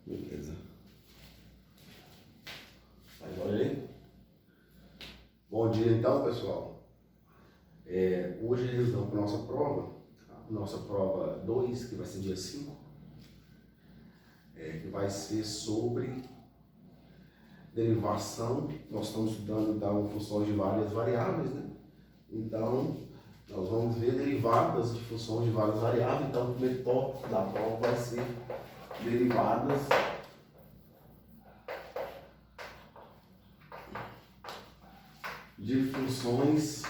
Beleza. Mas olha aí. Bom dia então, pessoal. Hoje eles dão para nossa prova 2, que vai ser dia 5, que vai ser sobre derivação. Nós estamos estudando então funções de várias variáveis, né? Então, nós vamos ver derivadas de funções de várias variáveis. Então, o primeiro tópico da prova vai ser derivadas de funções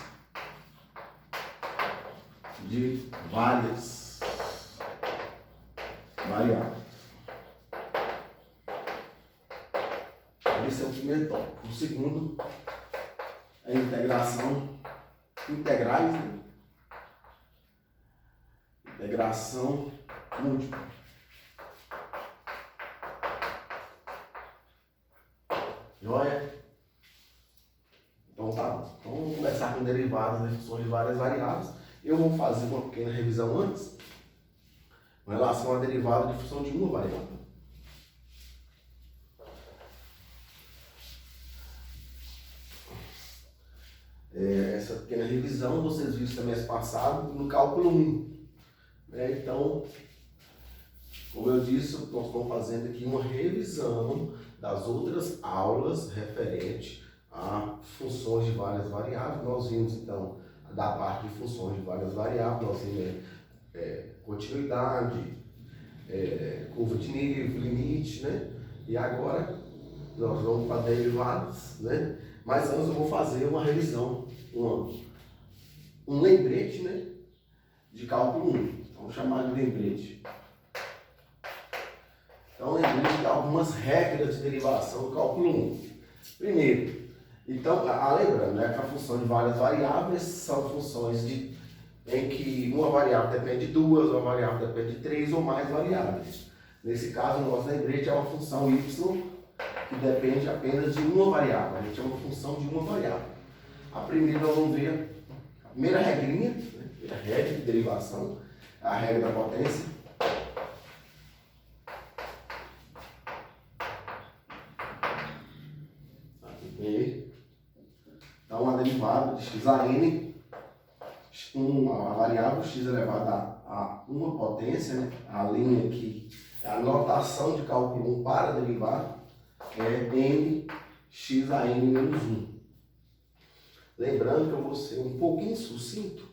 de várias variáveis. Esse é o primeiro tópico. O segundo é integrais, né? Integração múltipla. Joia? Então tá bom. Então vamos começar com derivadas de funções de várias variáveis. Eu vou fazer uma pequena revisão antes, com relação à derivada de função de uma variável. Essa pequena revisão vocês viram semestre passado no cálculo 1. Então, como eu disse, nós estamos fazendo aqui uma revisão das outras aulas referente a funções de várias variáveis. Nós vimos então da parte de funções de várias variáveis, nós vimos continuidade, curva de nível, limite, né? E agora nós vamos para derivadas, né? Mas antes eu vou fazer uma revisão, um lembrete, né? De cálculo 1. Vamos chamar de lembrete. Então, lembrete de algumas regras de derivação do cálculo 1. Primeiro, então, lembrando, né, que a função de várias variáveis são funções em que uma variável depende de duas, uma variável depende de três ou mais variáveis. Nesse caso, o nosso lembrete é uma função y que depende apenas de uma variável. A gente chama de função de uma variável. A primeira, nós vamos ver a primeira regrinha, né, a primeira regra de derivação, a regra da potência. Então, uma derivada de x a n, uma variável x elevada a uma potência, né? A linha aqui, a notação de cálculo 1 para derivar é n x a n menos 1. Lembrando que eu vou ser um pouquinho sucinto,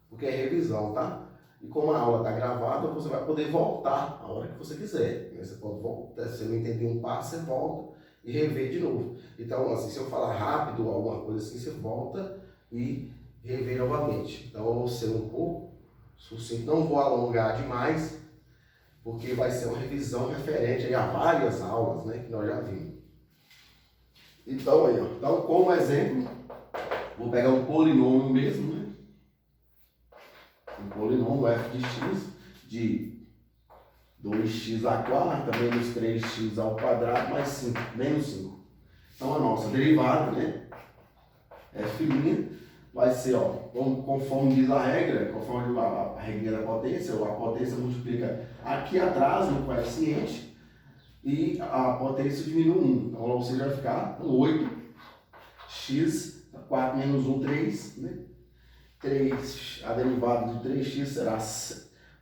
porque é revisão, tá? E como a aula está gravada, você vai poder voltar a hora que você quiser. Você pode voltar, se você não entender um passo, você volta e rever de novo. Então, assim, se eu falar rápido ou alguma coisa assim, você volta e rever novamente. Então, eu vou ser um pouco sucinto, não vou alongar demais, porque vai ser uma revisão referente aí a várias aulas, né, que nós já vimos. Então, aí, ó. Então, como exemplo, vou pegar um polinômio mesmo, né? Um polinômio f de x de 2x² menos 3x² mais 5, menos 5. Então a nossa derivada, né, f' vai ser, ó, conforme diz a regra, conforme a regra da potência, a potência multiplica aqui atrás no coeficiente e a potência diminui 1. Então, ou seja, vai ficar 8, x, 4 menos 1, 3, né? 3, a derivada de 3x será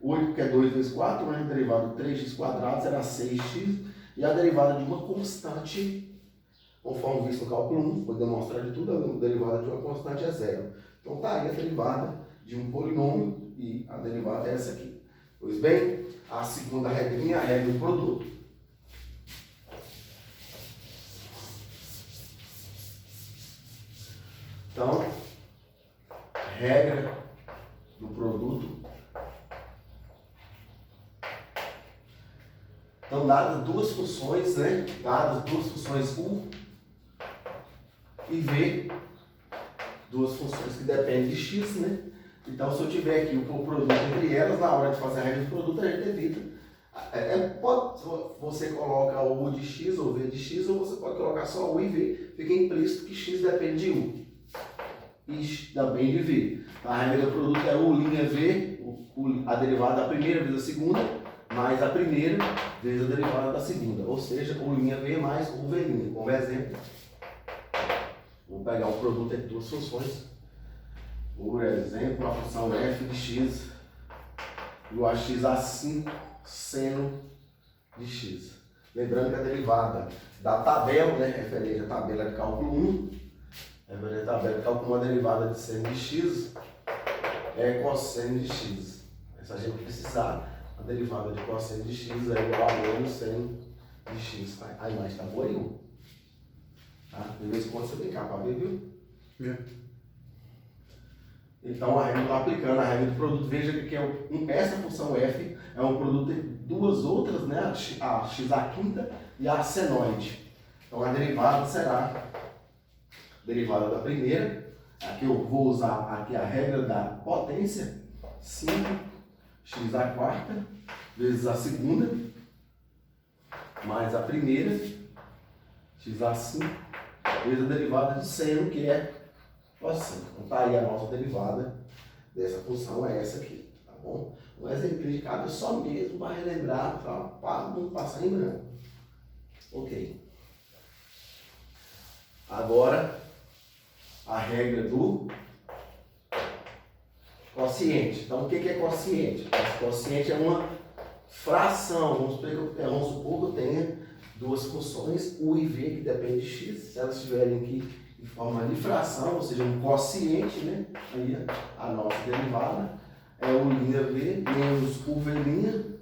8, porque é 2 vezes 4, né? A derivada de 3x² será 6x, e a derivada de uma constante, conforme visto no cálculo 1, foi demonstrado de tudo, a derivada de uma constante é 0. Então tá aí a derivada de um polinômio, e a derivada é essa aqui. Pois bem, a segunda regrinha, a regra do produto. Então, regra do produto. Então, dadas duas funções, né? Dadas duas funções U e V, duas funções que dependem de x, né? Então, se eu tiver aqui o produto entre elas, na hora de fazer a regra do produto, a gente evita. Você coloca o U de x ou V de x, ou você pode colocar só U e V. Fica implícito que x depende de U e também de V. A regra do produto é U' V, a derivada da primeira vezes a segunda, mais a primeira vezes a derivada da segunda. Ou seja, u' v mais uv'. Como exemplo, vou pegar o produto entre duas funções. Por exemplo, a função f de x igual a x a 5 seno de x. Lembrando que a derivada da tabela, né, referente à tabela de cálculo 1, referente à tabela de cálculo 1, a derivada de seno de x é cosseno de x. Se a gente precisar, a derivada de cosseno de x é igual a menos seno de x. A imagem está boa aí, tá? De vez em quando você tem cá para ver, viu? Então, a regra está aplicando a regra do produto. Veja que essa função f é um produto de duas outras, né? A x à quinta e a senoide. Então, a derivada será a derivada da primeira. Aqui eu vou usar aqui a regra da potência, 5x à quarta vezes a segunda, mais a primeira, x a 5, vezes a derivada de seno, que é cosseno. Então tá aí a nossa derivada dessa função, é essa aqui, tá bom? Um exemplo de cada só mesmo para relembrar, para não passar em branco. Ok. Agora, a regra do quociente. Então, o que é quociente? Quociente é uma fração. Vamos supor que eu tenha duas funções, u e v, que dependem de x. Se elas estiverem aqui em forma de fração, ou seja, um quociente, né? Aí a nossa derivada é u' menos uv'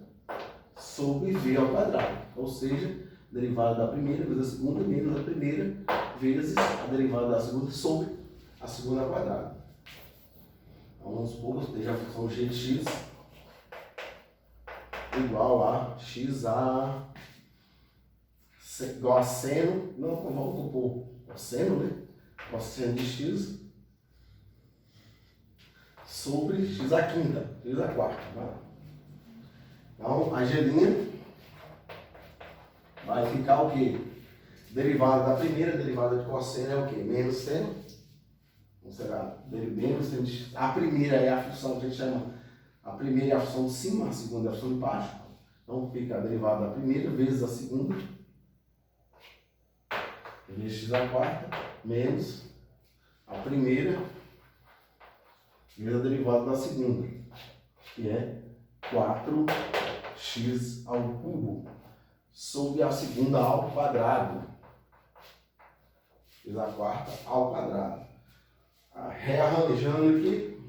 sobre v ao quadrado. Ou seja, a derivada da primeira vezes a segunda menos a primeira vezes a derivada da segunda sobre a segunda ao quadrado. Então, vamos supor que eu esteja a função g de x igual a x igual a seno, não, vamos pôr cosseno, né? Cosseno de x sobre x à quinta, x à quarta. Tá? Então, a gelinha vai ficar o quê? Derivada da primeira, derivada de cosseno é o quê? Menos seno. Então, será menos seno de x. A primeira é a função que a gente chama, a primeira é a função de cima, a segunda é a função de baixo. Então, fica a derivada da primeira vezes a segunda, vezes x à quarta, menos a primeira vezes a derivada da segunda, que é 4x ao cubo, sobre a segunda ao quadrado, x à quarta ao quadrado. Rearranjando aqui,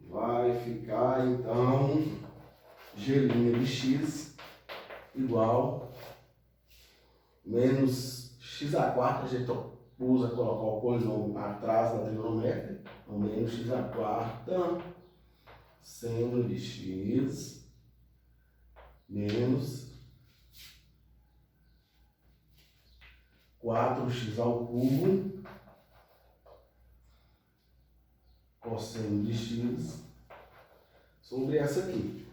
vai ficar então g' de x igual menos x à quarta, a gente usa colocar o polinômio atrás da trigonométrica, então menos x à quarta seno de x menos 4x ao cubo cosseno de x sobre essa aqui.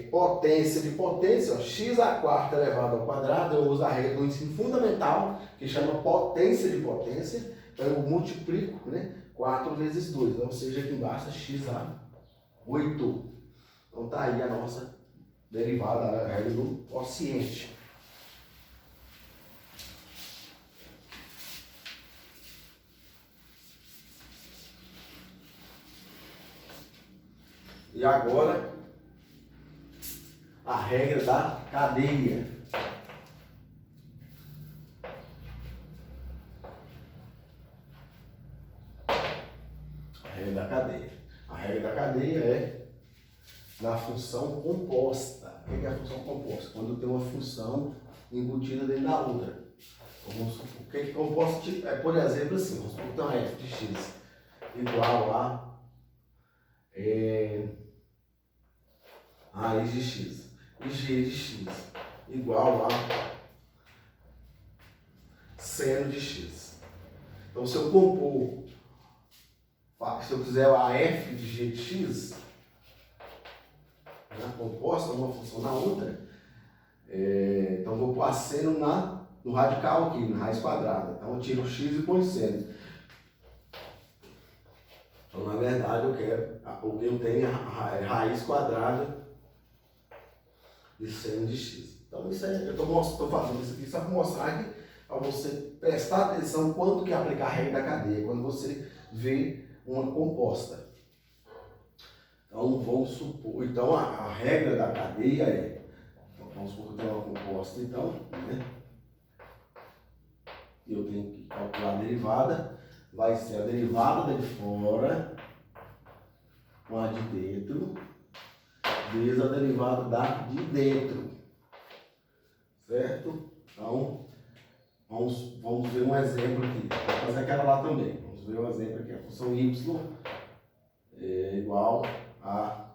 Potência de potência, ó, x à quarta elevado ao quadrado, eu uso a regra do ensino fundamental, que chama potência de potência, então eu multiplico, né, 4 vezes 2, ou seja, aqui embaixo é x a 8. Então tá aí a nossa derivada, a regra do quociente. E agora, a regra da cadeia. A regra da cadeia. A regra da cadeia é na função composta. O que é a função composta? Quando tem uma função embutida dentro da outra. O que é composta? É, por exemplo, assim, vamos supor que tem uma f de x igual a raiz de x e g de x igual a seno de x. Então, se eu compor, se eu fizer a f de g de x, né, composta uma função na outra, então vou pôr a seno no radical aqui, na raiz quadrada. Então, eu tiro o x e põe seno. Então, na verdade, o que eu tenho é a raiz quadrada de seno de x. Então isso aí, eu estou fazendo isso aqui só para mostrar que para você prestar atenção quanto que é aplicar a regra da cadeia, quando você vê uma composta. Então vamos supor, então a regra da cadeia é, então, vamos supor que eu tenho uma composta, então, né? Eu tenho que calcular a derivada, vai ser a derivada de fora com a de dentro, vezes a derivada da de dentro, certo? Então, vamos ver um exemplo aqui, vou fazer aquela lá também, vamos ver um exemplo aqui, a função y é igual a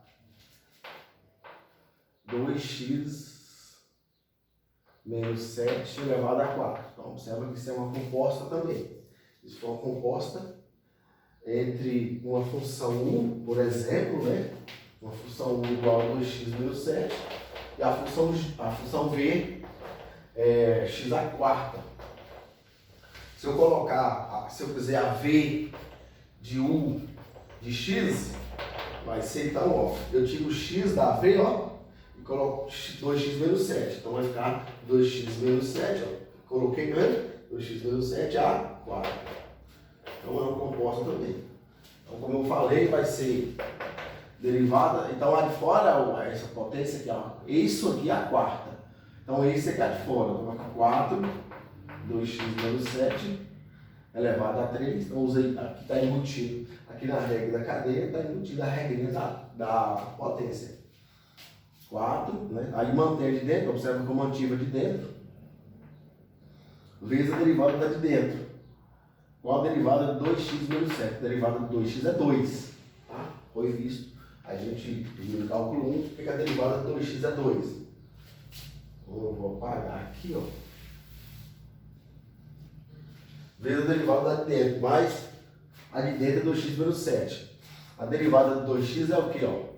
2x menos 7 elevado a 4. Então, observa que isso é uma composta também. Isso é uma composta entre uma função 1, por exemplo, né? Uma função 1 igual a 2x menos 7 e a função v é x à quarta. Se eu fizer a v de u de x, vai ser então, ó, eu tiro o x da v, ó, e coloco 2x menos 7. Então vai ficar 2x menos 7, ó, coloquei grande, 2x menos 7 a 4. Então é uma composta também. Então, como eu falei, vai ser derivada, então lá de fora, essa potência aqui, ó, isso aqui é a quarta. Então esse aqui é de fora, então vai ficar 4, 2x menos 7 elevado a 3. Então usei, aqui está embutido, aqui na regra da cadeia está embutida a regrinha da potência. 4, né? Aí mantém de dentro, observa que eu mantive de dentro, vezes a derivada da de dentro. Qual a derivada de 2x menos 7? A derivada de 2x é 2. Tá? Foi visto. A gente, no cálculo 1, que a derivada de 2x é 2. Então, eu vou apagar aqui, ó. Vezes a derivada da de dentro, mais a de dentro é 2x menos 7. A derivada de 2x é o que, ó?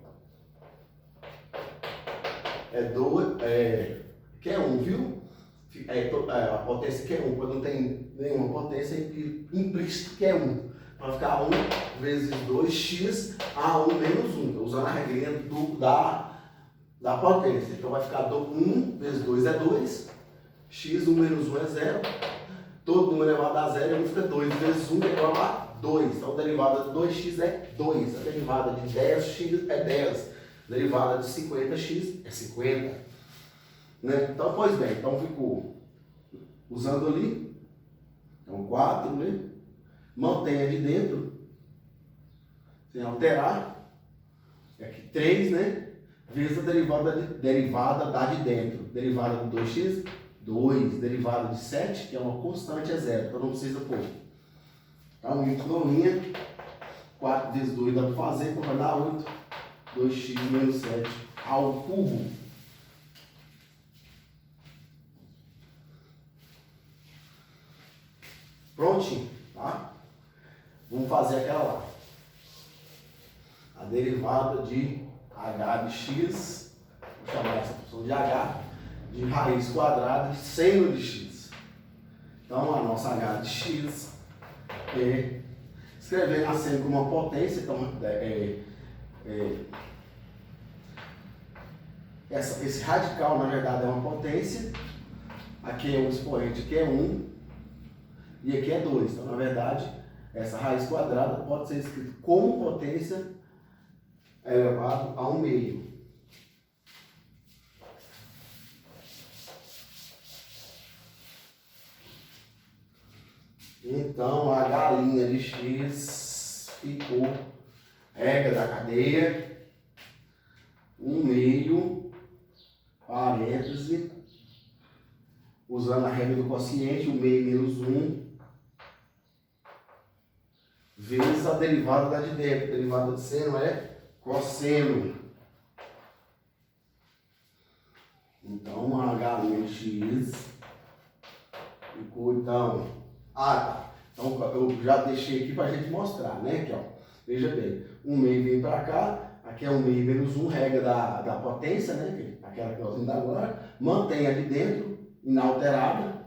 É 2, que é 1, viu? A potência que é 1, quando não tem nenhuma potência, é implícito que é 1. Vai ficar 1 vezes 2x a 1 menos 1, usando a regrinha da potência. Então vai ficar 1 vezes 2 é 2, x 1 menos 1 é 0, todo número elevado a 0 é 1, fica 2 vezes 1 é igual a 2. Então a derivada de 2x é 2, a derivada de 10x é 10, a derivada de 50x é 50. Né? Então, pois bem, então ficou usando ali, então 4, né? Mantenha de dentro, sem alterar, aqui 3, né? Vezes a derivada da de dentro, derivada de 2x, 2, derivada de 7, que é uma constante, é 0, então não precisa pôr. Então, y', 4 vezes 2 dá para fazer, então vai dar 8, 2x menos 7 ao cubo. Prontinho, tá? Vamos fazer aquela lá. A derivada de h de x, vou chamar essa função de h, de raiz quadrada de seno de x. Então, a nossa h de x é, escrevendo a seno como uma potência, então, esse radical, na verdade, é uma potência. Aqui é um expoente que é 1. E aqui é 2. Então, na verdade, essa raiz quadrada pode ser escrita como potência elevado a 1 meio. Então, a h' de x ficou regra da cadeia, 1 meio, parêntese, usando a regra do quociente, 1 meio menos 1, vezes a derivada da de dentro. A derivada de seno é cosseno. Então, a h' de x ficou, então... tá. Então, eu já deixei aqui para a gente mostrar, né? Aqui, ó. Veja bem, 1 meio vem para cá, aqui é 1 meio menos 1, regra da potência, né? Aquela que nós vimos agora. Mantém ali dentro, inalterada,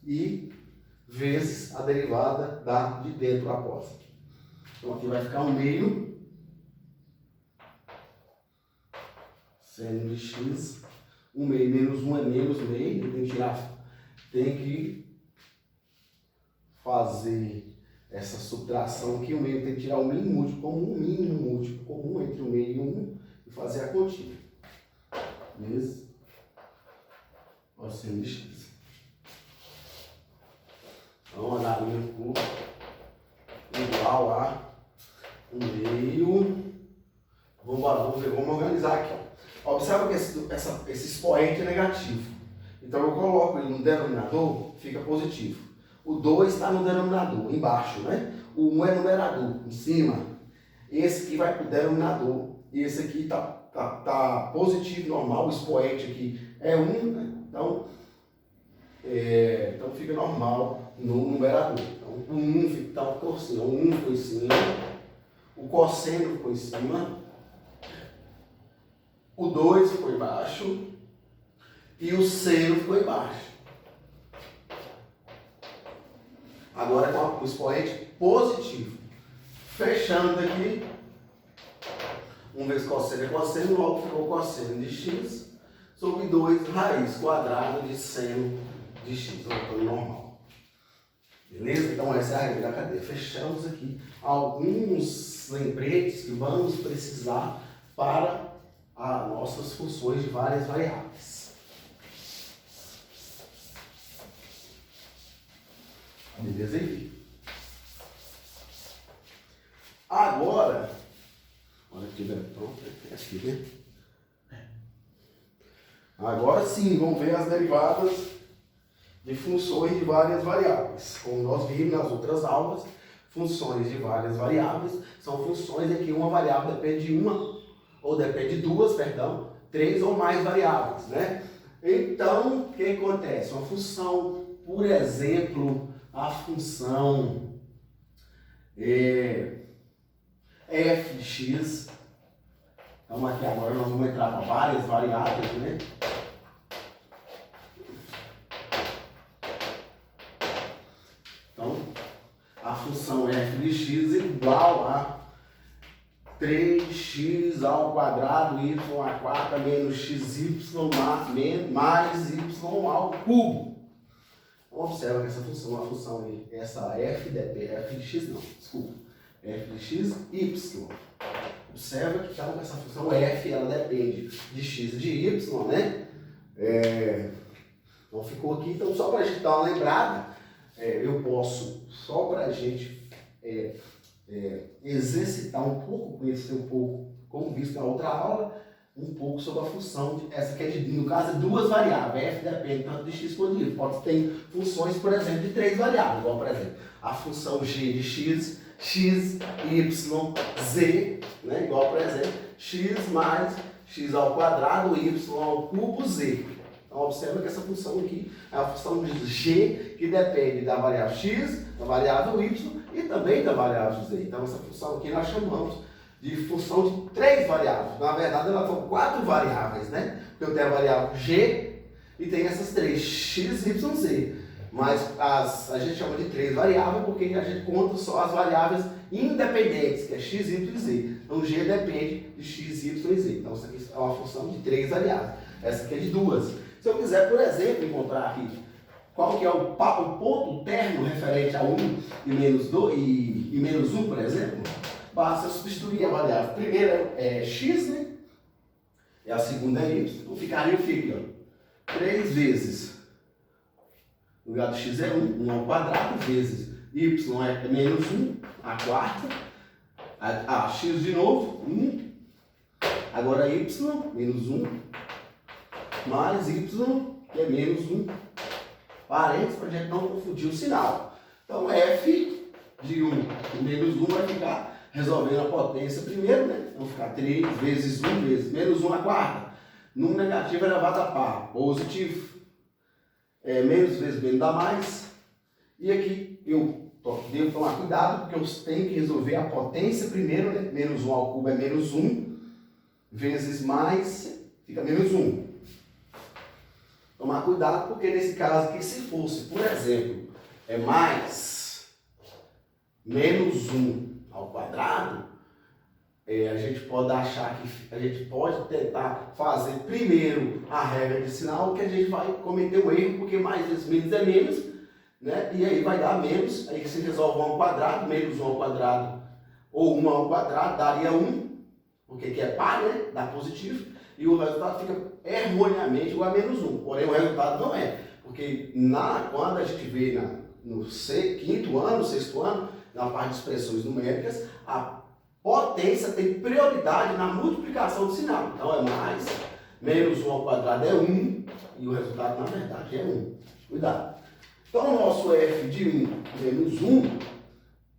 e vezes a derivada da de dentro após. Então aqui vai ficar 1 meio seno de x, 1 meio menos 1 é menos meio, tem que fazer essa subtração aqui, o meio tem que tirar o mínimo múltiplo comum, o mínimo múltiplo comum entre o meio e 1 e fazer a continha. Beleza? Olha o seno de x. Então, a linha curva igual a 1 meio. Vamos organizar aqui. Ó. Observa que esse expoente é negativo. Então eu coloco ele no denominador, fica positivo. O 2 está no denominador, embaixo, né? O 1 é numerador, em cima. Esse aqui vai para o denominador. E esse aqui tá positivo, normal. O expoente aqui é 1, né? Então fica normal no numerador. Então o 1 fica por cima. O 1 ficou em cima. O cosseno ficou em cima. O 2 ficou embaixo e o seno ficou embaixo. Agora com o expoente positivo. Fechando aqui, 1 vezes cosseno é cosseno, logo ficou cosseno de x sobre 2 raiz quadrada de seno de x, voltando normal. Beleza? Então essa é a regra da cadeia. Fechamos aqui alguns lembretes que vamos precisar para as nossas funções de várias variáveis. Beleza aí? Agora, olha aqui, pronto, aqui, né? Agora sim, vamos ver as derivadas de funções de várias variáveis. Como nós vimos nas outras aulas, funções de várias variáveis são funções em que uma variável depende de depende de duas, três ou mais variáveis, né? Então, o que acontece? Uma função, por exemplo, a função f de x. Então, aqui agora nós vamos entrar para várias variáveis, né? Então, a função f de x igual a 3x ao quadrado y à quarta menos xy mais y ao cubo. Observa que essa função é uma função aí, essa f de x não, desculpa, f de x, y. Observa que então, essa função f ela depende de x e de y, né? Então ficou aqui, então só para a gente dar uma lembrada, eu posso, só para a gente exercitar um pouco, conhecer um pouco, como visto na outra aula, um pouco sobre a função, essa que é no caso, duas variáveis, f depende tanto de x quanto de y. Pode ter funções, por exemplo, de três variáveis, igual, por exemplo, a função g de x, x, y, z, né? Igual, por exemplo, x mais x ao quadrado, y ao cubo, z. Então, observa que essa função aqui é a função de g, que depende da variável x, da variável y e também da variável z. Então, essa função aqui nós chamamos de função de três variáveis. Na verdade, elas são quatro variáveis, né? Porque eu tenho a variável g e tem essas três, x, y, z. Mas a gente chama de três variáveis porque a gente conta só as variáveis independentes, que é x, y e z. Então, g depende de x, y e z. Então, isso aqui é uma função de três variáveis. Essa aqui é de duas. Se eu quiser, por exemplo, encontrar aqui qual que é o ponto terno referente a 1 e menos 2 e menos 1, por exemplo, basta substituir a variável. A primeira é x, né? E a segunda é y. Então ficaria o que? 3 vezes, no lugar do x é 1, 1 ao quadrado, vezes y é menos 1, a quarta, x de novo, 1, agora y, menos 1, mais y, que é menos 1, parênteses, para a gente não confundir o sinal. Então, f de 1 e menos 1 vai ficar resolvendo a potência primeiro, né? Então, ficar 3 vezes 1 vezes menos 1 à quarta. Número negativo elevado a par, positivo. Menos vezes menos dá mais. E aqui eu devo tomar cuidado, porque eu tenho que resolver a potência primeiro, né? Menos 1 ao cubo é menos 1, vezes mais, fica menos 1. Tomar cuidado, porque nesse caso aqui, se fosse, por exemplo, mais menos 1 ao quadrado, a gente pode achar que a gente pode tentar fazer primeiro a regra de sinal, que a gente vai cometer um erro, porque mais vezes menos é menos, né? E aí vai dar menos, aí você resolve 1 ao quadrado, menos 1 ao quadrado, ou 1 ao quadrado, daria 1, porque aqui é par, né? Dá positivo, e o resultado fica erroneamente igual a menos 1, porém o resultado não é, porque quando a gente vê no quinto ano, sexto ano, na parte de expressões numéricas, a potência tem prioridade na multiplicação do sinal. Então é mais, menos 1 ao quadrado é 1, e o resultado na verdade é 1. Cuidado. Então o nosso f de 1 menos 1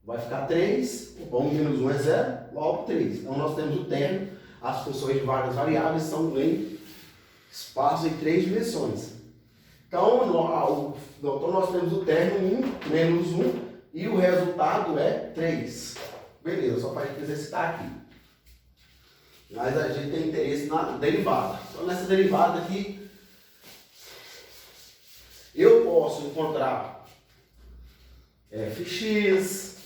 vai ficar 3, 1 menos 1 é 0, logo 3. Então nós temos o término, as funções de várias variáveis são em espaço em 3 dimensões. Então nós temos o término 1 menos 1 e o resultado é 3. Beleza, só para a gente exercitar aqui. Mas a gente tem interesse na derivada. Então nessa derivada aqui, eu posso encontrar fx,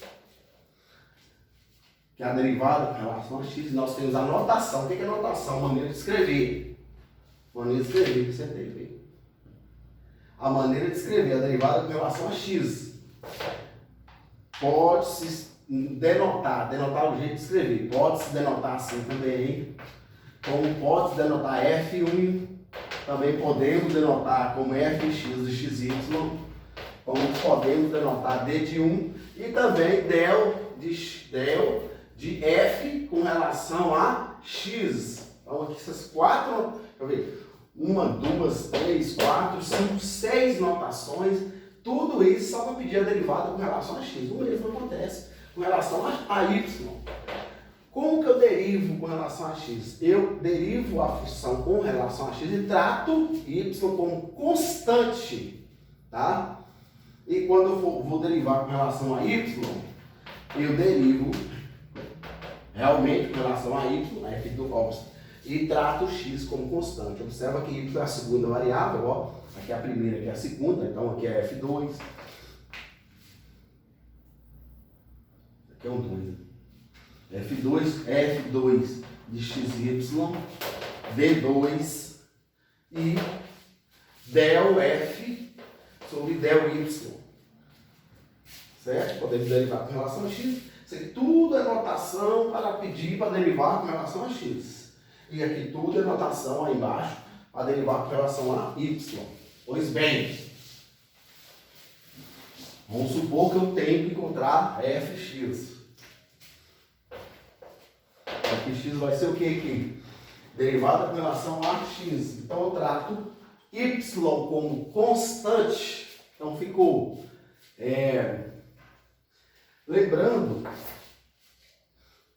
que é a derivada com relação a x. Nós temos a notação. O que é a notação? Maneira de escrever. Maneira de escrever, que você tem. A maneira de escrever a derivada com relação a x. Pode-se denotar o jeito de escrever. Pode-se denotar assim também. Como pode-se denotar f1. Também podemos denotar como fx de xy. Como podemos denotar d de 1. E também del de f com relação a x. Então aqui essas 4, deixa eu ver, 1, 2, 3, 4, 5, 6 notações. Tudo isso só para pedir a derivada com relação a x. O mesmo acontece com relação a y. Como que eu derivo com relação a x? Eu derivo a função com relação a x e trato y como constante. Tá? E quando eu vou derivar com relação a y, eu derivo realmente com relação a y, f do óbvio, e trato x como constante. Observa que y é a segunda variável, ó. Aqui é a primeira, aqui é a segunda, então aqui é f2. Aqui é um 2. F2 de xy, d2 e del f sobre del y. Certo? Podemos derivar com relação a x. Isso aqui tudo é notação para pedir para derivar com relação a x. E aqui tudo é notação aí embaixo para derivar com relação a y. Pois bem, vamos supor que eu tenho que encontrar fx. Fx vai ser o que aqui? Derivada com relação a x. Então eu trato y como constante. Então ficou... lembrando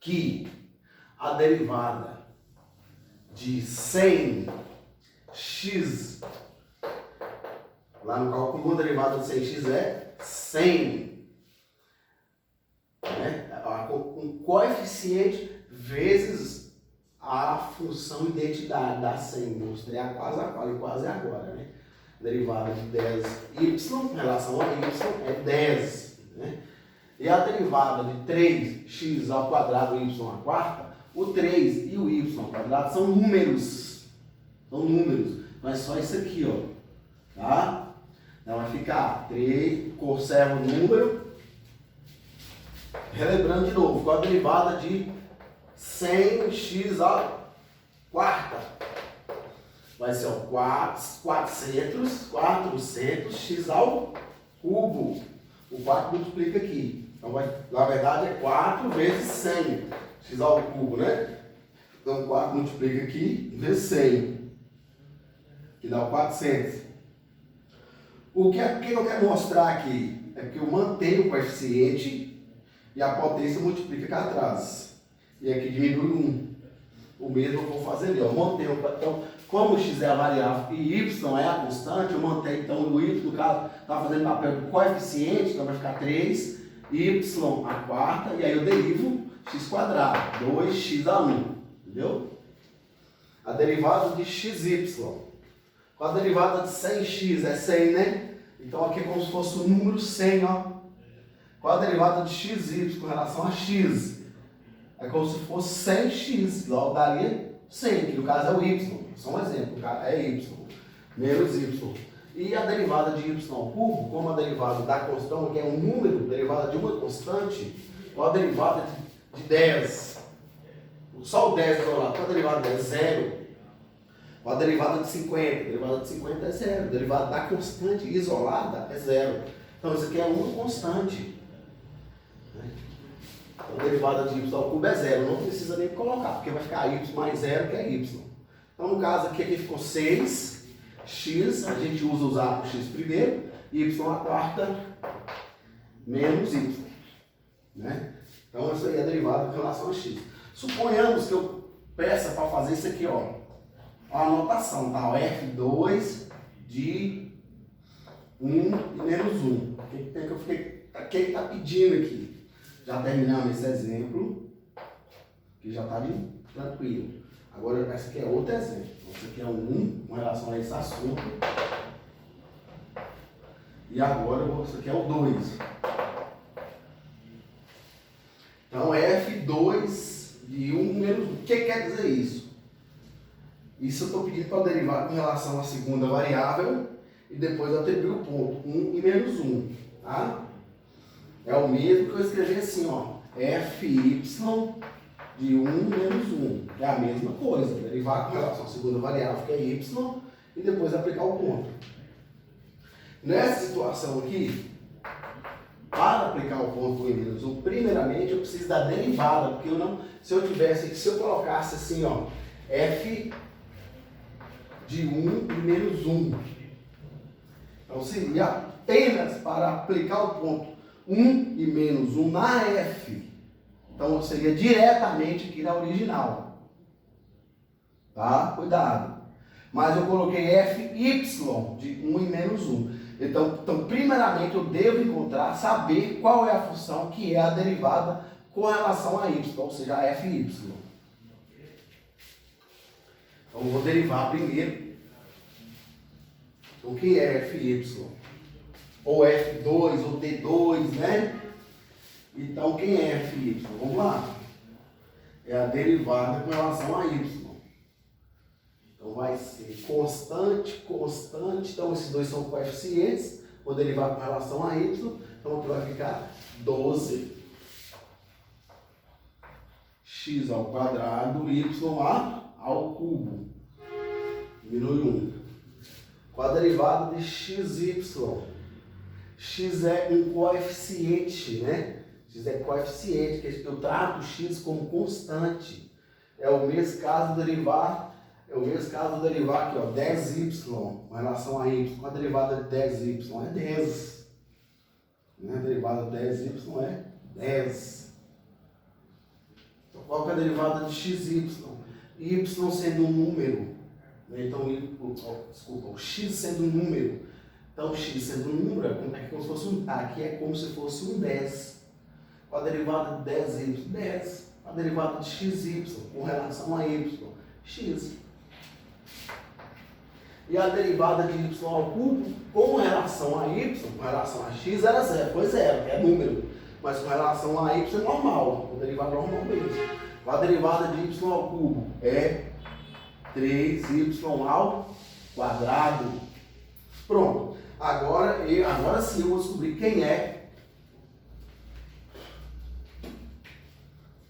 que a derivada de 100x, lá no cálculo 1, a derivada de 100x é 100. Né? Um coeficiente vezes a função identidade da 100. Mostrei a quase agora. Né? Derivada de 10y com relação a y é 10. Né? E a derivada de 3x ao quadrado y à quarta, o 3 e o y ao quadrado são números. São números. Mas só isso aqui, ó. Tá? Então vai ficar 3, conserva o número. Relembrando de novo, com a derivada de 100x à quarta. Vai ser ó, 400x ao cubo. O 4 multiplica aqui. Então, na verdade, é 4 vezes 100. X ao cubo, né? Então, 4 multiplica aqui vezes 100. Que dá o 400. O que eu quero mostrar aqui é que eu mantenho o coeficiente e a potência multiplica cá atrás. E aqui diminui 1. O mesmo eu vou fazer ali, ó. Mantenho. Então, como x é a variável e y é a constante, eu mantenho, então, o y, no caso, está fazendo papel do coeficiente, então vai ficar 3, y à quarta, e aí eu derivo x quadrado, 2x a 1, entendeu? A derivada de xy. Com a derivada de 100x é 100, né? Então aqui é como se fosse o número 100, ó. Com a derivada de xy com relação a x, é como se fosse 100x, logo daria 100, que no caso é o y, só um exemplo, é y, menos y. E a derivada de y ao cubo, como a derivada da constante, que é um número, derivada de uma constante, ou a derivada de 10, só o 10 isolado, qual a derivada de 10? Zero. Ou a derivada de 50, a derivada de 50 é zero, a derivada da constante isolada é zero. Então isso aqui é uma constante. Então a derivada de y ao cubo é zero, não precisa nem colocar, porque vai ficar y mais zero, que é y. Então no caso aqui ficou 6, x, a gente usa os o x primeiro, y a quarta, menos y. Né? Então isso aí é a derivada com relação a x. Suponhamos que eu peça para fazer isso aqui, ó. A anotação, tá? O F2 de 1 e menos 1. O que está pedindo aqui? Já terminamos esse exemplo, que já está tranquilo. Agora, esse aqui é outro exemplo. Esse aqui é o 1 com relação a esse assunto. E agora, esse aqui é o 2. Então, F2 de 1 menos 1. O que quer dizer isso? Isso eu estou pedindo para derivar com relação à segunda variável e depois atribuir o ponto 1 e menos 1. Tá? É o mesmo que eu escrevi assim, ó. Fy de 1 menos 1. É a mesma coisa. Derivar com relação à segunda variável, que é y, e depois aplicar o ponto. Nessa situação aqui, para aplicar o ponto 1 e menos 1, primeiramente eu preciso da derivada, porque eu não, se eu colocasse assim, ó, f de 1 e menos 1, então seria apenas para aplicar o ponto 1 e menos 1 na f, então seria diretamente aqui na original, tá? Cuidado, mas eu coloquei fy de 1 e menos 1. Então, primeiramente eu devo encontrar, saber qual é a função que é a derivada com relação a y, ou seja, a fy. Então eu vou derivar primeiro o que é fy, ou f2, ou t2, né? Então quem é fy? Vamos lá. É a derivada com relação a y. Então vai ser constante, constante. Então esses dois são coeficientes. Vou derivar com relação a y. Então aqui vai ficar 12 x ao quadrado, y ao cubo. Diminui 1. Com a derivada de xy. X é um coeficiente, né? X é coeficiente, que eu trato x como constante. É o mesmo caso derivar. É o mesmo caso derivar aqui, ó, 10y com relação a y. Com a derivada de 10y é 10. Né? A derivada de 10y é 10. Então, qual que é a derivada de xy? Y sendo um número. Né? Então, desculpa, o x sendo um número. Então, x sendo um número é como se fosse um. Aqui é como se fosse um 10. Com a derivada de 10y, 10. A derivada de xy com relação a y, x. E a derivada de y ao cubo com relação a y, com relação a x era zero, foi zero, que é número. Mas com relação a y é normal, vou derivar normalmente. A derivada de y ao cubo é 3y ao quadrado. Pronto. Agora sim eu vou descobrir quem é.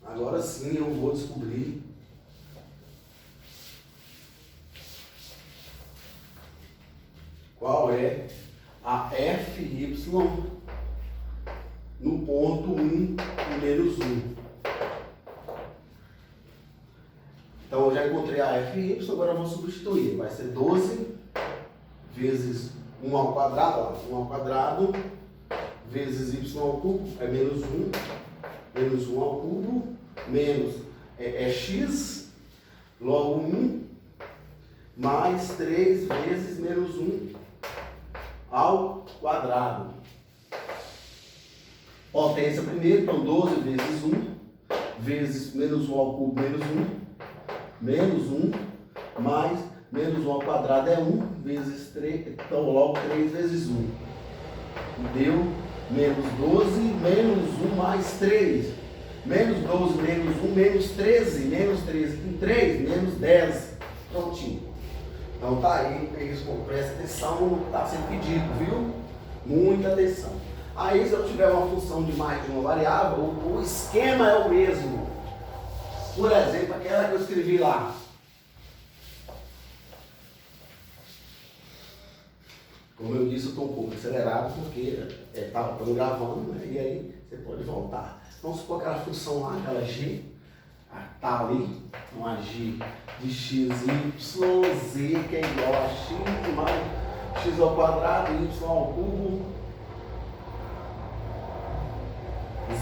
Agora sim eu vou descobrir qual é a fy no ponto 1 e menos 1. Então eu já encontrei a fy, agora eu vou substituir. Vai ser 12 vezes 1 ao quadrado, ó, 1 ao quadrado, vezes y ao cubo, é menos 1, menos 1 ao cubo, menos x, logo 1, mais 3 vezes menos 1 ao quadrado. Potência primeiro, então 12 vezes 1, vezes menos 1 ao cubo, menos 1, mais menos 1 ao quadrado é 1, vezes 3, então logo 3 vezes 1. Deu menos 12, menos 1 mais 3. Menos 12, menos 1, menos 13. Menos 13 com 3, menos 10. Prontinho. Então tá aí, presta atenção no que está sendo pedido, viu? Muita atenção. Aí se eu tiver uma função de mais de uma variável, o esquema é o mesmo. Por exemplo, aquela que eu escrevi lá. Como eu disse, eu estou um pouco acelerado porque estava gravando, né? E aí você pode voltar. Vamos supor aquela função lá, aquela g, está ali, uma g de x, y, z, que é igual a x mais x ao quadrado, y ao cubo,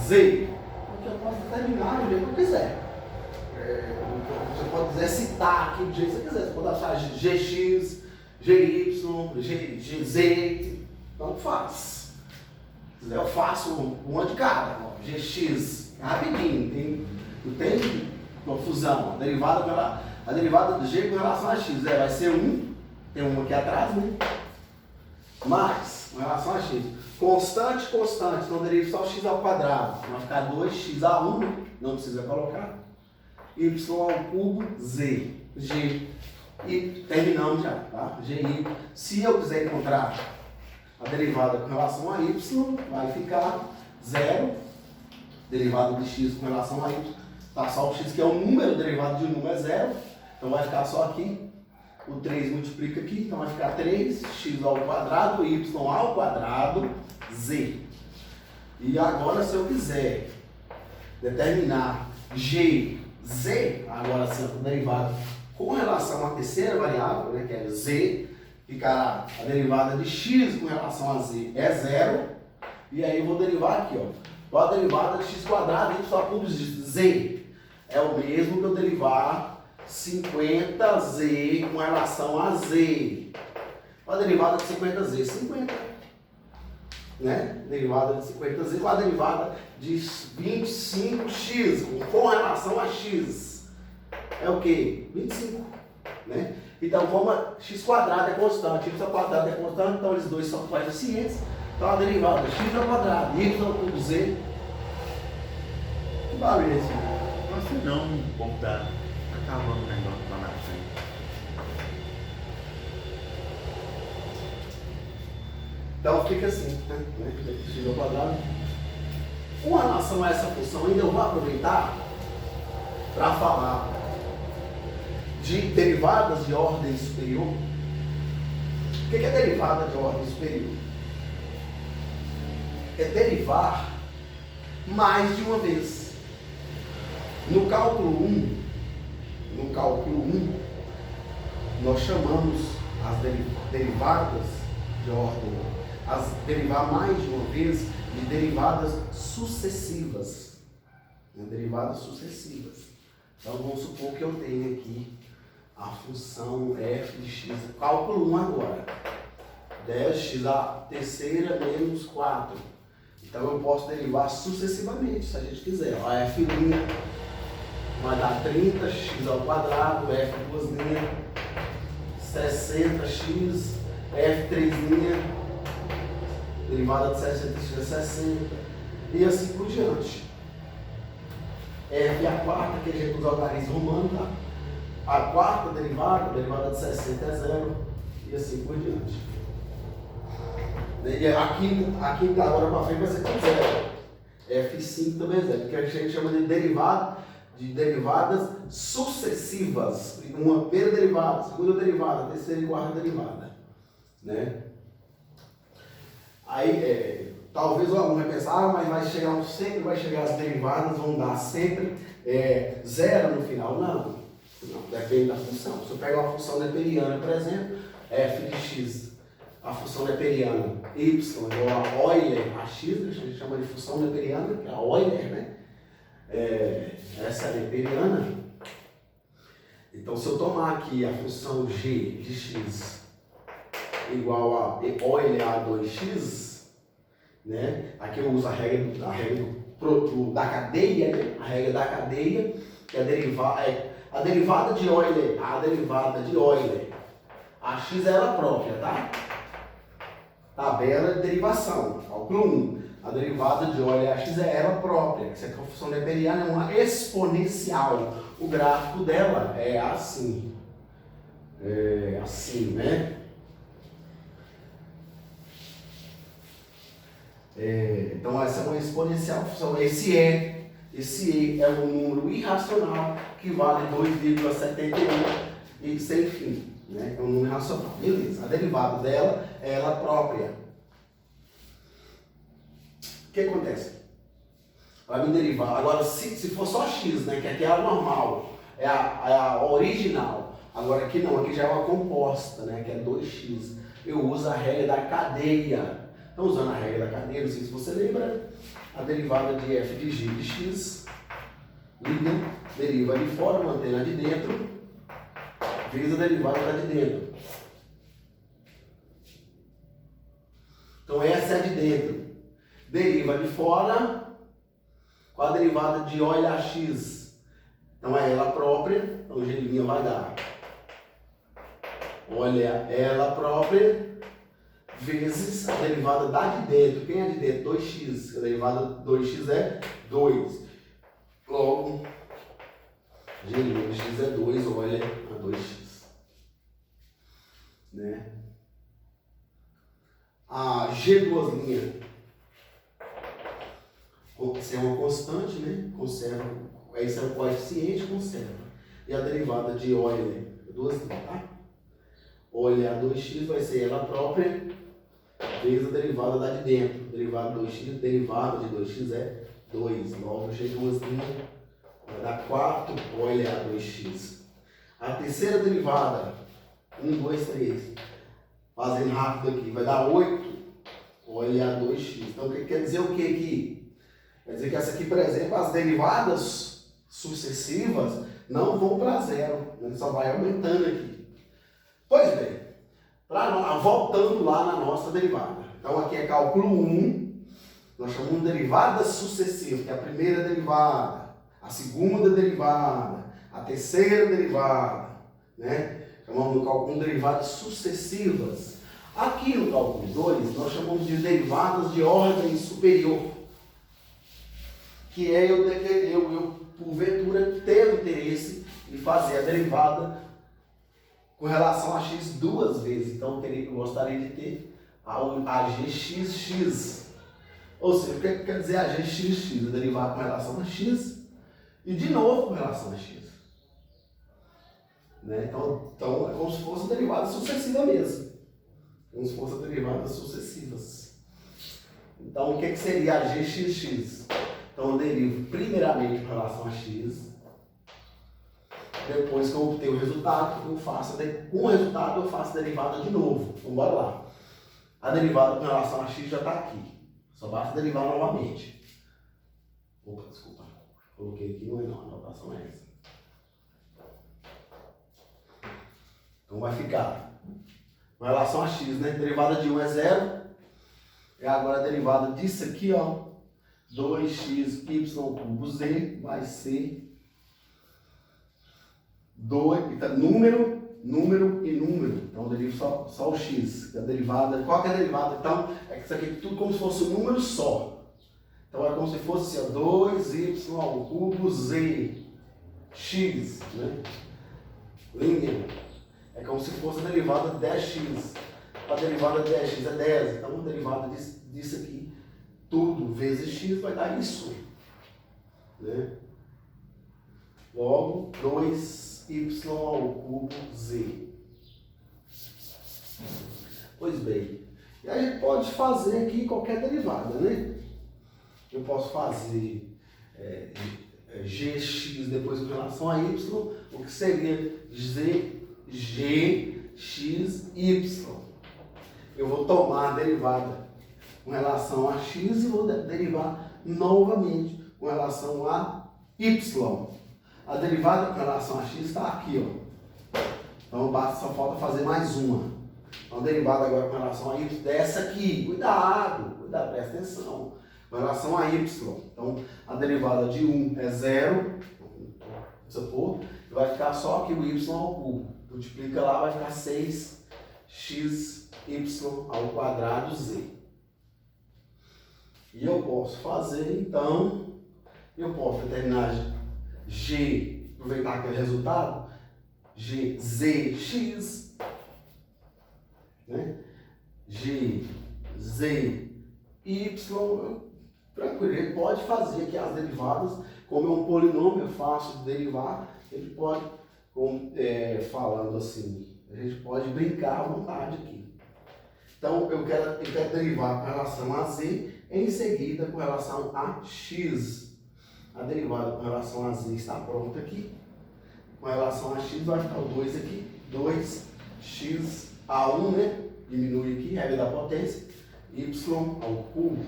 z. Porque eu posso determinar do jeito que eu quiser. Você pode exercitar aqui do jeito que você quiser. Você pode achar gx, gy, gz, então faz. Se quiser eu faço uma de cada. Gx, rapidinho, não tem confusão. A derivada do g com relação a x vai ser 1, tem uma aqui atrás, né? Mais, com relação a x. Constante, então deriva só x ao quadrado. Vai ficar 2x a 1, não precisa colocar. Y ao cubo, z, g. E terminamos já, tá? GI. Se eu quiser encontrar a derivada com relação a y, vai ficar 0. Derivada de x com relação a y. Tá só o x que é o número, derivado de um número é 0. Então vai ficar só aqui. O 3 multiplica aqui, então vai ficar 3x ao quadrado, y ao quadrado, z. E agora se eu quiser determinar g, z, agora sim, a derivada com relação à terceira variável, né, que é z, ficará a derivada de x com relação a z é 0. E aí eu vou derivar aqui, ó. Qual a derivada de x quadrado y ao cubo de z? É o mesmo que eu derivar 50z com relação a z. Qual a derivada de 50z? 50. Né? Derivada de 50z com a derivada de 25x com relação a x. É o que? 25. Né? Então, como x quadrado é constante, y ao quadrado é constante, então eles dois são coeficientes. Então a derivada de x ao quadrado, y ao cubo z. Que barulho é esse? Nossa, não, o povo tá acabando o negócio lá na frente. Então fica assim, né? X ao quadrado. Com relação a essa função, ainda eu vou aproveitar para falar de derivadas de ordem superior. O que é derivada de ordem superior? É derivar mais de uma vez. No cálculo 1, nós chamamos as derivadas de ordem, as derivar mais de uma vez, de derivadas sucessivas. Derivadas sucessivas. Então vamos supor que eu tenho aqui a função f de x, cálculo 1 agora. 10x a terceira menos 4. Então eu posso derivar sucessivamente, se a gente quiser. A f' vai dar 30x ao quadrado, f duas linhas, 60x, f 3 linhas, derivada de 60x é 60, e assim por diante. F a quarta, que a gente usa o algarismo romano, tá? A quarta derivada de 60 é 0, e assim por diante. E a quinta agora para frente vai ser com 0. F5 também é 0, porque a gente chama de derivadas sucessivas. Uma primeira derivada, segunda derivada, terceira e quarta derivada. Né? Aí, talvez o aluno vai pensar, mas sempre vai chegar as derivadas, vão dar sempre 0 no final. Não, depende da função. Se eu pegar uma função neperiana, por exemplo, f de x, a função neperiana y igual a Euler a x, a gente chama de função neperiana, que é a Euler, né? Essa é a neperiana. Então, se eu tomar aqui a função g de x igual a Euler a 2x, né? Aqui eu uso a regra da cadeia, né? A regra da cadeia, que é a derivada de Euler, a x é ela própria, tá? Tabela de derivação, cálculo 1. A derivada de OLX é ela própria. Essa função neperiana é uma exponencial. O gráfico dela é assim. É assim, né? Então essa é uma exponencial função. Esse E é um número irracional que vale 2,71 e sem fim. Né? É um número irracional. Beleza. A derivada dela é ela própria. O que acontece? Vai me derivar. Agora, se for só x, né? Que aqui é a normal, é a original. Agora aqui não, aqui já é uma composta, né? Que é 2x. Eu uso a regra da cadeia. Então, usando a regra da cadeia, não sei se você lembra, a derivada de f de g de x, deriva de fora, mantém a de dentro, vezes a derivada da de dentro. Então, essa é a de dentro. Deriva de fora com a derivada de OLX. Então, é ela própria. Então, o g' vai dar. Olha, ela própria vezes a derivada da de dentro. Quem é de dentro? 2x. A derivada de 2x é 2. Logo, g' de x é 2, olha a 2x. Né? A g duas linhas, se é uma constante, né? Conserva. Esse é o coeficiente, conserva. E a derivada de Euler, duas linhas, tá? Olha, a 2x vai ser ela própria vezes a derivada da de dentro. Derivada de 2x, derivada de 2x é 2. Logo, g duas linhas vai dar 4. Olha a 2x. A terceira derivada, 1, 2, 3. Fazendo rápido aqui, vai dar 8. Olha a 2x. Então, quer dizer o que aqui? Quer dizer que essa aqui, por exemplo, as derivadas sucessivas não vão para zero. Ele só vai aumentando aqui. Pois bem, voltando lá na nossa derivada. Então aqui é cálculo 1, nós chamamos de derivada sucessiva, que é a primeira derivada, a segunda derivada, a terceira derivada, né? Chamamos de cálculo 1 derivadas sucessivas. Aqui no cálculo 2, nós chamamos de derivadas de ordem superior, que é eu porventura, ter o interesse de fazer a derivada com relação a x duas vezes. Então, eu gostaria de ter a gxx. Ou seja, o que quer dizer a gxx? Derivar com relação a x e de novo com relação a x. Né? Então, é como se fosse derivada sucessiva mesmo. Como se fosse derivadas sucessivas. Então, o que seria a gxx? Então, eu derivo primeiramente com relação a x. Depois que eu obter o resultado, com o resultado eu faço a derivada de novo. Então, bora lá. A derivada com relação a x já está aqui. Só basta derivar novamente. Opa, desculpa. Coloquei aqui, não é não. A anotação é essa. Então, vai ficar com relação a x, né? Derivada de 1 é 0. E agora a derivada disso aqui, ó. 2x y cubo z vai ser 2, então, número e número. Então eu derivo só o x. A derivada, qual que é a derivada? Então, é que isso aqui é tudo como se fosse um número só. Então é como se fosse assim, 2y ao cubo z x, né? Linha. É como se fosse a derivada de 10x. A derivada de 10x é 10. Então a derivada disso aqui, tudo vezes x, vai dar isso. Né? Logo, 2y ao cubo z. Pois bem, e a gente pode fazer aqui qualquer derivada, né? Eu posso fazer gx depois com relação a y, o que seria gxy. Eu vou tomar a derivada com relação a x e vou derivar novamente com relação a y. A derivada com relação a x está aqui, ó. Então só falta fazer mais uma. Então a derivada agora com relação a y dessa aqui. Cuidado, presta atenção. Com relação a y. Então a derivada de 1 é 0. Supor, e vai ficar só aqui o y ao cubo. Multiplica lá, vai ficar 6xy ao quadrado z. E eu posso fazer, então, eu posso determinar G, aproveitar aquele resultado, G, Z, X, né? G, Z, Y, tranquilo, ele pode fazer aqui as derivadas, como é um polinômio fácil de derivar, ele pode, falando assim, a gente pode brincar à vontade aqui. Então, eu quero derivar com relação a Z, em seguida com relação a X. A derivada com relação a Z está pronta aqui. Com relação a X vai ficar o 2 aqui, 2x a 1, né? Diminui aqui, regra da potência, y ao cubo.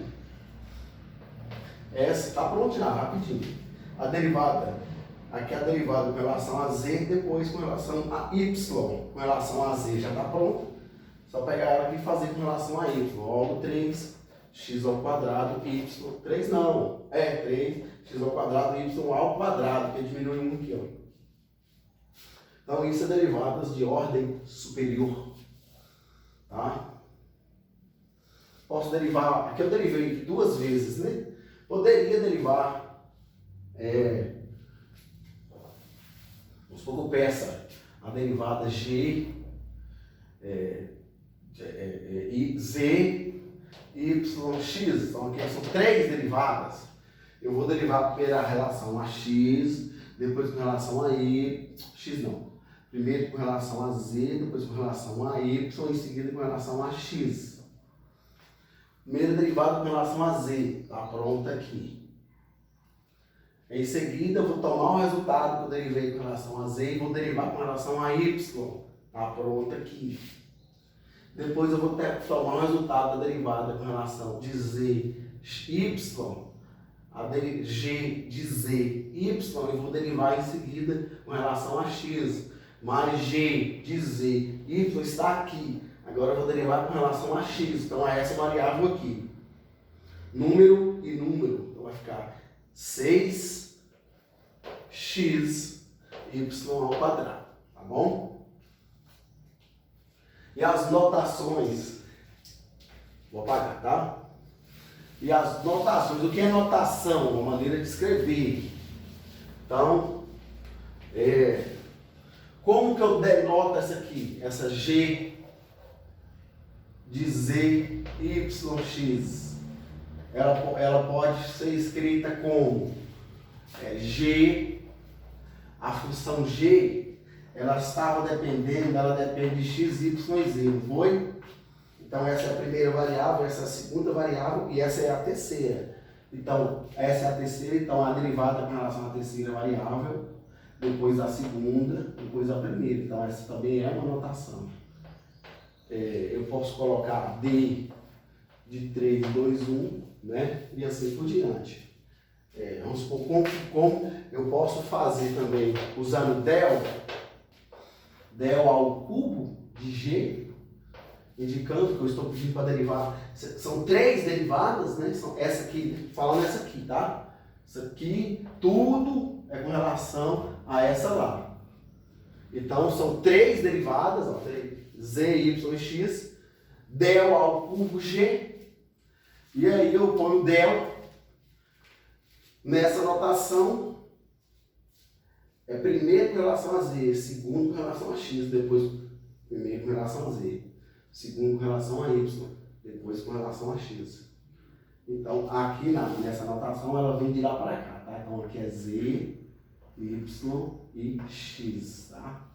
Essa está pronta já, rapidinho. A derivada, aqui a derivada com relação a Z, depois com relação a y. Com relação a Z já está pronto. Só pegar ela aqui e fazer com relação a y. Logo 3x ao quadrado, y. 3 não, 3x ao quadrado, y ao quadrado, que diminui 1 aqui, ó. Então isso é derivadas de ordem superior. Tá? Posso derivar, aqui eu derivei 2 vezes, né? Poderia derivar, vamos supor que eu peça a derivada G, Z, Y, X. Então aqui são 3 derivadas. Eu vou derivar primeiro a relação a X, depois com relação a Y, X não. Primeiro com relação a Z, depois com relação a Y, em seguida com relação a X. Primeira derivada com relação a Z, está pronta aqui. Em seguida, eu vou tomar o resultado que eu derivei com relação a Z e vou derivar com relação a Y, está pronta aqui. Depois eu vou tomar o resultado da derivada com relação de Z, Y, G de Z, Y, e vou derivar em seguida com relação a X. Mais G de Z, Y está aqui. Agora eu vou derivar com relação a X. Então a essa variável aqui. Número e número. Então vai ficar 6x y ao quadrado. Tá bom? E as notações. Vou apagar, tá? E as notações. O que é notação? Uma maneira de escrever. Então, como que eu denoto essa aqui? Essa G de Z, Y, X. Ela pode ser escrita como G, a função G, ela depende de X, Y e Z, não foi? Então essa é a primeira variável, essa é a segunda variável e essa é a terceira. Então, essa é a terceira, então a derivada com relação à terceira variável, depois a segunda, depois a primeira. Então essa também é uma notação. Eu posso colocar D de 3, 2, 1, né? E assim por diante. Vamos supor como eu posso fazer também usando del ao cubo de G, indicando que eu estou pedindo para derivar. São 3 derivadas, né? Essa aqui, falando essa aqui, tá? Isso aqui, tudo é com relação a essa lá. Então, são 3 derivadas, ó, Z, Y e X, del ao cubo G, e aí eu ponho del nessa notação, primeiro com relação a Z, segundo com relação a X, depois primeiro com relação a Z, segundo com relação a Y, depois com relação a X. Então, aqui nessa notação, ela vem de lá para cá, tá? Então, aqui é Z, Y e X, tá?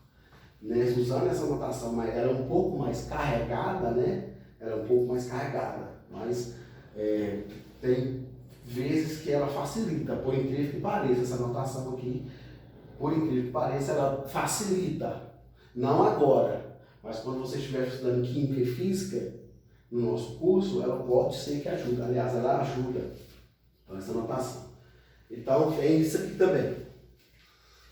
Usando essa notação, mas era um pouco mais carregada, né? Era um pouco mais carregada, mas tem vezes que ela facilita, por incrível que pareça, essa notação aqui, por incrível que pareça, ela facilita. Não agora, mas quando você estiver estudando Química e Física, no nosso curso, ela pode ser que ajude. Aliás, ela ajuda. Então, essa notação. Então, tem isso aqui também.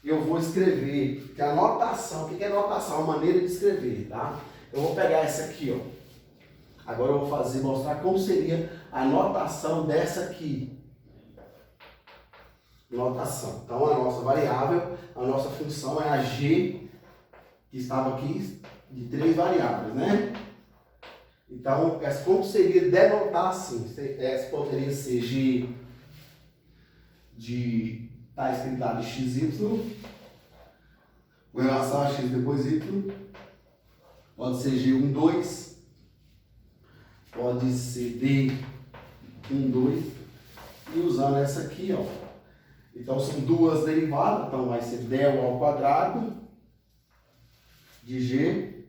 Eu vou escrever, que a notação, o que é notação? Uma maneira de escrever, tá? Eu vou pegar essa aqui, ó. Agora eu vou mostrar como seria a notação dessa aqui. Notação. Então, a nossa variável, a nossa função é a G, que estava aqui, de 3 variáveis, né? Então, como seria denotar assim? Essa poderia ser tá escrito lá de XY, com relação a X depois Y, pode ser G1, 2, pode ser D1, 2, e usando essa aqui, ó. Então, são duas derivadas, então vai ser del ao quadrado de G,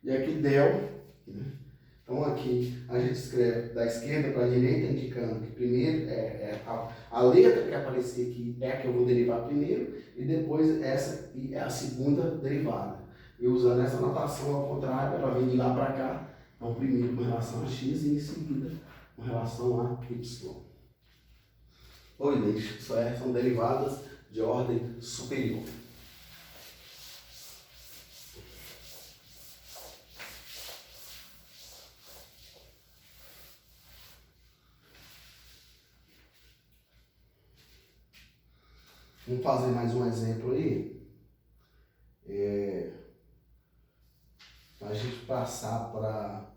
e aqui del. Então aqui a gente escreve da esquerda para a direita, indicando que primeiro a letra que aparecer aqui é a que eu vou derivar primeiro, e depois essa aqui é a segunda derivada. E usando essa notação ao contrário, ela vem de lá para cá. Então primeiro com relação a x e em seguida com relação a y. Oi, isso são derivadas de ordem superior. Vamos fazer mais um exemplo aí. A gente passar para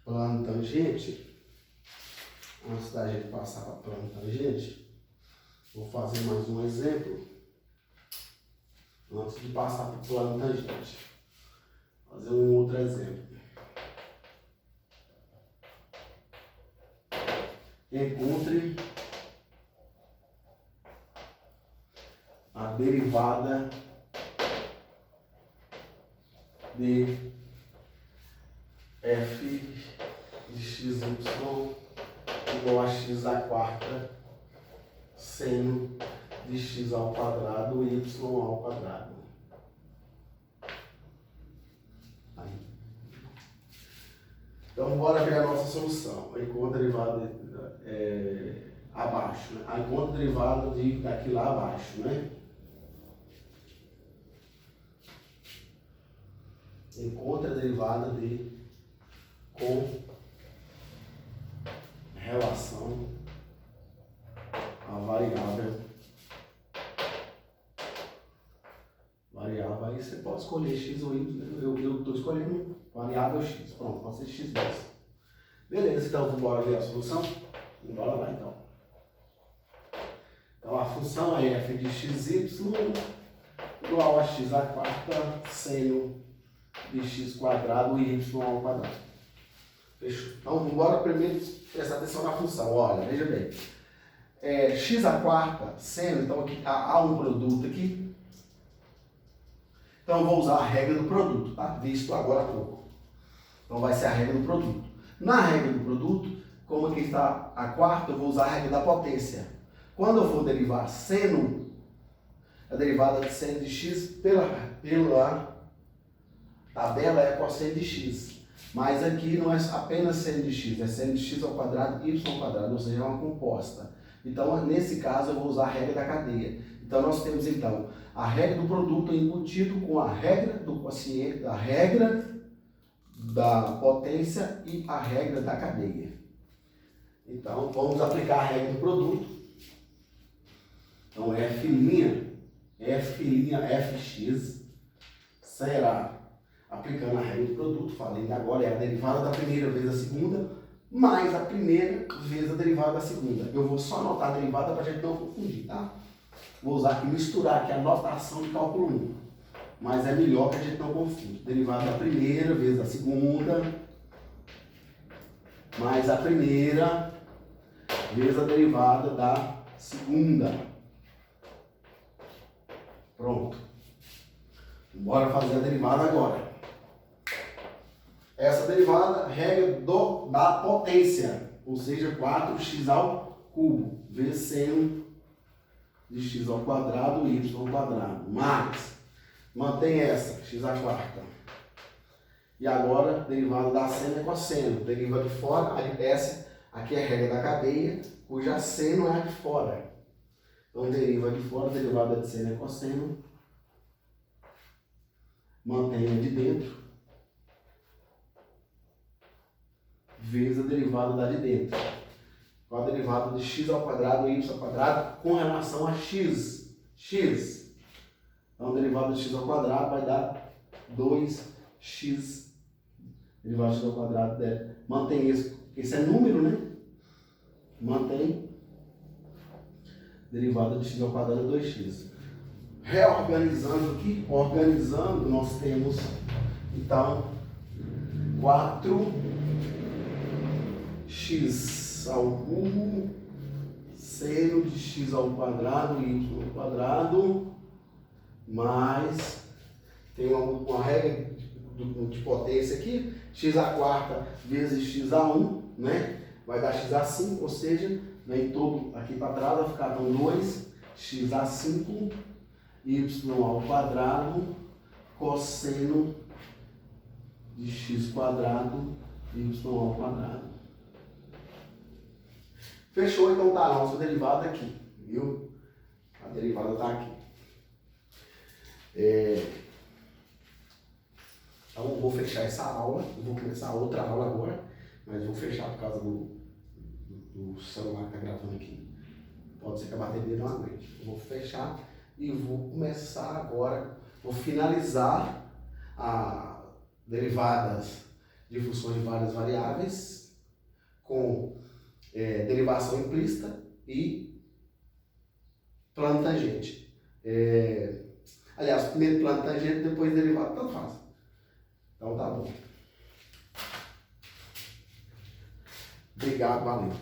plano tangente. Antes da gente passar para plano tangente, vou fazer mais um exemplo. Antes de passar para o plano tangente. Fazer um outro exemplo. Encontre a derivada de f de xy igual a x à quarta seno de x ao quadrado y ao quadrado. Aí. Então, bora ver a nossa solução. Encontra a derivada abaixo, né? Encontra a derivada daqui lá abaixo, né? Encontra a derivada com relação à variável. Variável, aí você pode escolher x ou y. Eu estou escolhendo variável x. Pronto, pode ser x vezes. Beleza, então vamos embora ver a solução? Bora lá então. Então a função é f de xy igual a x à quarta seno de x quadrado e y ao quadrado. Fechou? Então vamos embora primeiro prestar atenção na função. Olha, veja bem. X à quarta seno, então aqui há um produto aqui. Então eu vou usar a regra do produto, tá? Visto agora há pouco. Então vai ser a regra do produto. Na regra do produto, como aqui está a quarta, eu vou usar a regra da potência. Quando eu for derivar seno, a derivada de seno de x pela tabela é cosseno de x. Mas aqui não é apenas seno de x, é seno de x ao quadrado e y ao quadrado, ou seja, é uma composta. Então, nesse caso, eu vou usar a regra da cadeia. Então, nós temos, então, a regra do produto embutido com a regra do quociente, a regra da potência e a regra da cadeia. Então, vamos aplicar a regra do produto. Então, fx será, aplicando a regra do produto, falei agora, é a derivada da primeira vezes a segunda, mais a primeira vezes a derivada da segunda. Eu vou só anotar a derivada para a gente não confundir, tá? Vou usar aqui, misturar aqui a notação de cálculo 1. Mas é melhor que a gente não confunda. Derivada da primeira vezes a segunda, mais a primeira vezes a derivada da segunda. Pronto. Bora fazer a derivada agora. Essa derivada, regra da potência, ou seja, 4x ao cubo, vezes seno de x ao quadrado e y ao quadrado, mais, mantém essa, x à quarta. E agora, derivada da seno é cosseno, deriva de fora, essa aqui é a regra da cadeia, cuja seno é a de fora. Então, deriva de fora, derivada de seno é cosseno, mantém a de dentro, vezes a derivada da de dentro. Com a derivada de x ao quadrado e y ao quadrado com relação a x. Então, a derivada de x ao quadrado vai dar 2 x, derivada de x ao quadrado, mantém esse é número, né? Mantém derivada de x ao quadrado é 2x. Reorganizando aqui, organizando, nós temos, então, 4x ao cubo, seno de x ao quadrado, y ao quadrado, mais, tem uma regra de potência aqui, x à quarta vezes x a 1, né? Vai dar x a 5, ou seja, vem todo aqui para trás, vai ficar com 2x a 5, y ao quadrado, cosseno de x quadrado, y ao quadrado. Fechou, então tá a nossa derivada aqui, viu? A derivada tá aqui. Então eu vou fechar essa aula, eu vou começar outra aula agora, mas vou fechar por causa do celular que está gravando aqui. Pode ser que a bateria não aguente. Eu vou fechar e vou começar agora, vou finalizar a derivadas de funções de várias variáveis com derivação implícita e plano tangente. Aliás, primeiro plano tangente, depois derivada, tanto faz. Então tá bom. Obrigado, valeu.